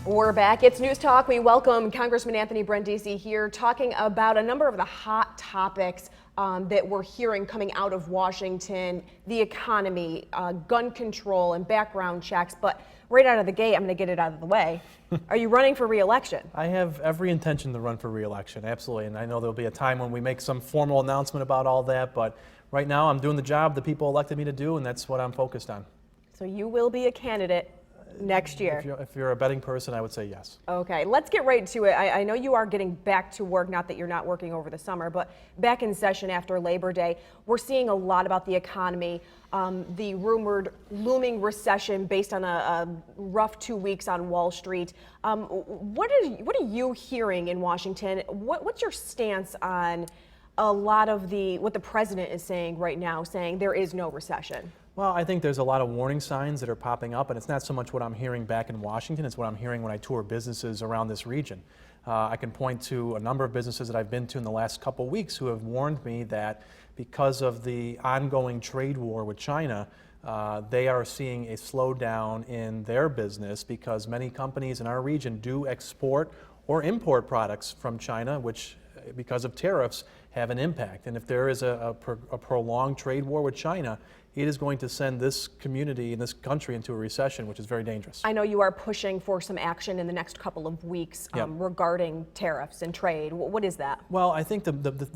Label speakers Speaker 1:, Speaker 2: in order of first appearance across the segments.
Speaker 1: We're back. It's News Talk. We welcome Congressman Anthony Brindisi here talking about a number of the hot topics that we're hearing coming out of Washington, the economy, gun control and background checks. But right out of the gate, I'm going to get it out of the way. Are you running for re-election?
Speaker 2: I have every intention to run for re-election, absolutely. And I know there'll be a time when we make some formal announcement about all that. But right now, I'm doing the job the people elected me to do, and that's what I'm focused on.
Speaker 1: So you will be a candidate next year.
Speaker 2: If you're a betting person, I would say yes.
Speaker 1: Okay, let's get right to it. I know you are getting back to work, not that you're not working over the summer, but back in session after Labor Day. We're seeing a lot about the economy, the rumored looming recession based on a rough 2 weeks on Wall Street. What are you hearing in Washington? What's your stance on a lot of what the president is saying right now, saying there is no recession?
Speaker 2: Well, I think there's a lot of warning signs that are popping up, and it's not so much what I'm hearing back in Washington, it's what I'm hearing when I tour businesses around this region. I can point to a number of businesses that I've been to in the last couple weeks who have warned me that because of the ongoing trade war with China, they are seeing a slowdown in their business because many companies in our region do export or import products from China, which, because of tariffs, have an impact. And if there is a prolonged trade war with China, it is going to send this community and this country into a recession, which is very dangerous.
Speaker 1: I know you are pushing for some action in the next couple of weeks regarding tariffs and trade. What is that?
Speaker 2: Well, I think the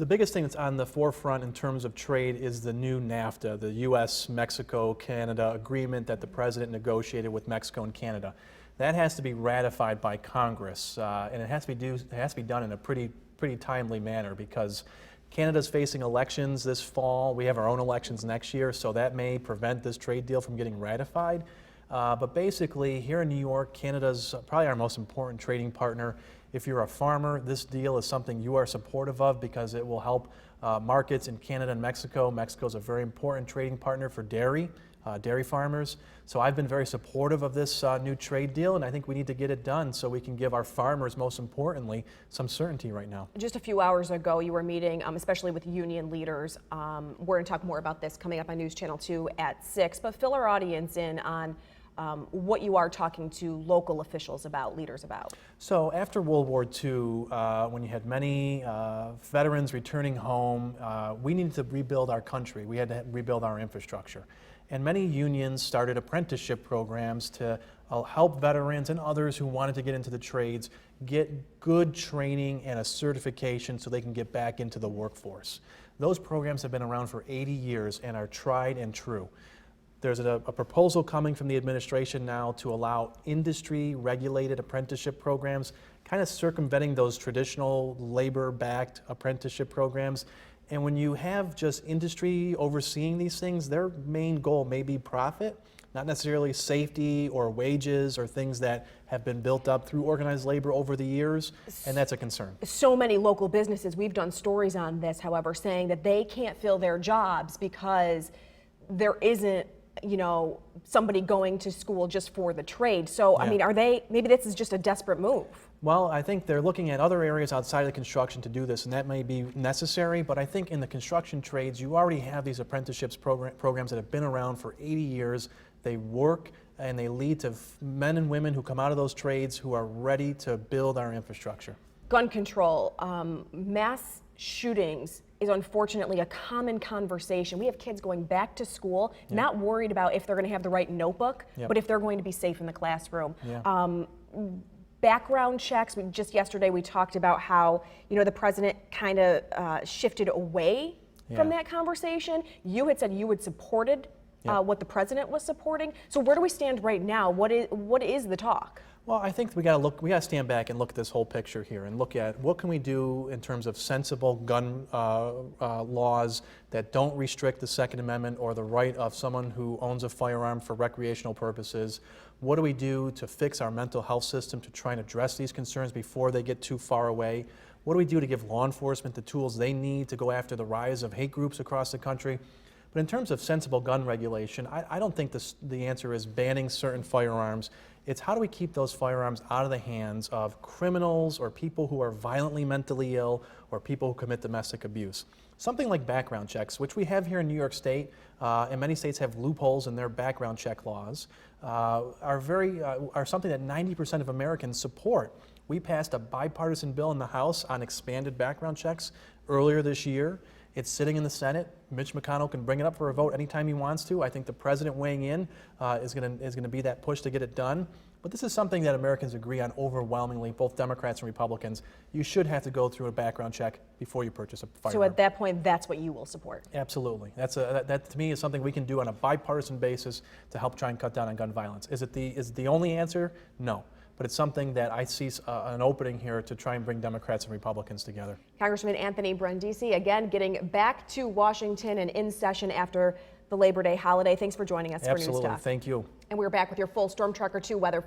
Speaker 2: biggest thing that's on the forefront in terms of trade is the new NAFTA, the U.S., Mexico, Canada agreement that the president negotiated with Mexico and Canada. That has to be ratified by Congress, and it has to be done in a pretty timely manner because Canada's facing elections this fall. We have our own elections next year, so that may prevent this trade deal from getting ratified. But basically, here in New York, Canada's probably our most important trading partner. If you're a farmer, this deal is something you are supportive of because it will help markets in Canada and Mexico. Mexico is a very important trading partner for dairy farmers. So I've been very supportive of this new trade deal, and I think we need to get it done so we can give our farmers, most importantly, some certainty right now. Just
Speaker 1: a few hours ago, you were meeting, especially with union leaders. We're going to talk more about this coming up on News Channel 2 at 6, but fill our audience in on what you are talking to local officials about, leaders about.
Speaker 2: So after World War II, when you had many veterans returning home, we needed to rebuild our country. We had to rebuild our infrastructure. And many unions started apprenticeship programs to help veterans and others who wanted to get into the trades get good training and a certification so they can get back into the workforce. Those programs have been around for 80 years and are tried and true. There's a proposal coming from the administration now to allow industry-regulated apprenticeship programs, kind of circumventing those traditional labor-backed apprenticeship programs. And when you have just industry overseeing these things, their main goal may be profit, not necessarily safety or wages or things that have been built up through organized labor over the years, and that's a concern.
Speaker 1: So many local businesses, we've done stories on this, however, saying that they can't fill their jobs because there isn't somebody going to school just for the trade. So, yeah. I mean, maybe this is just a desperate move.
Speaker 2: Well, I think they're looking at other areas outside of the construction to do this, and that may be necessary, but I think in the construction trades, you already have these apprenticeships programs that have been around for 80 years. They work and they lead to men and women who come out of those trades who are ready to build our infrastructure.
Speaker 1: Gun control, mass shootings is unfortunately a common conversation. We have kids going back to school, not worried about if they're going to have the right notebook, but if they're going to be safe in the classroom. Background checks, just yesterday we talked about how, the president kind of shifted away from that conversation. You had said you had supported what the president was supporting. So where do we stand right now? What is the talk?
Speaker 2: Well, I think we got to stand back and look at this whole picture here and look at what can we do in terms of sensible gun laws that don't restrict the Second Amendment or the right of someone who owns a firearm for recreational purposes. What do we do to fix our mental health system to try and address these concerns before they get too far away? What do we do to give law enforcement the tools they need to go after the rise of hate groups across the country? But in terms of sensible gun regulation, I don't think the answer is banning certain firearms. It's how do we keep those firearms out of the hands of criminals or people who are violently mentally ill or people who commit domestic abuse. Something like background checks, which we have here in New York State, and many states have loopholes in their background check laws. are something that 90% of Americans support. We passed a bipartisan bill in the House on expanded background checks earlier this year. It's sitting in the Senate. Mitch McConnell can bring it up for a vote anytime he wants to. I think the president weighing in is going to be that push to get it done. But this is something that Americans agree on overwhelmingly, both Democrats and Republicans. You should have to go through a background check before you purchase a firearm.
Speaker 1: So at that point, that's what you will support?
Speaker 2: Absolutely. That to me is something we can do on a bipartisan basis to help try and cut down on gun violence. Is it the only answer? No. But it's something that I see an opening here to try and bring Democrats and Republicans together.
Speaker 1: Congressman Anthony Brindisi, again, getting back to Washington and in session after the Labor Day holiday. Thanks for joining us for NewsTalk.
Speaker 2: Absolutely. Thank you.
Speaker 1: And we're back with your full Storm Tracker 2 weather.